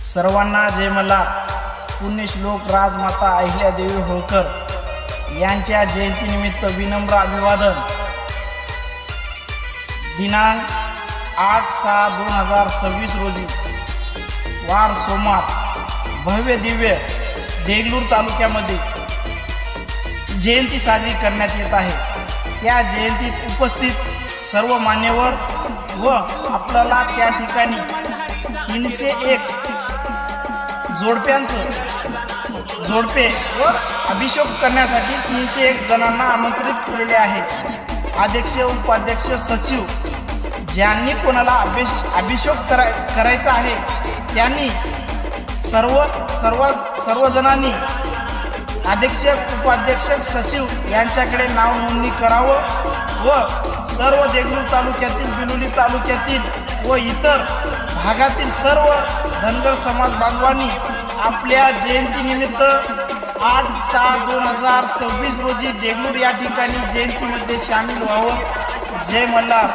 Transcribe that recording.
सर्वांना जय मल्हार. पुण्यश्लोक राजमाता अहिल्यादेवी होळकर यांच्या जयंतीनिमित्त विनम्र अभिवादन. दिनांक 8/6/2026 रोजी वार सोमवार भव्य दिव्य देगलूर तालुक्यामध्ये जयंती साजरी करण्यात येत आहे. त्या जयंतीत उपस्थित सर्व मान्यवर व आपल्याला त्या ठिकाणी 301 जोडपे व अभिषेक करण्यासाठी 301 जणांना आमंत्रित केलेले आहे. अध्यक्ष, उपाध्यक्ष, सचिव ज्यांनी कोणाला अभिषेक करायचा आहे त्यांनी सर्व जणांनी अध्यक्ष, उपाध्यक्ष, सचिव यांच्याकडे नाव नोंदणी करावं व सर्व देगलूर तालुक्यातील, बिलोली तालुक्यातील व इतर भागातील सर्व धनगर समाज बांधवांनी आपल्या जयंतीनिमित्त 8/6/2026 रोजी देगलूर या ठिकाणी जयंतीमध्ये सामील व्हावं. जय मल्हार.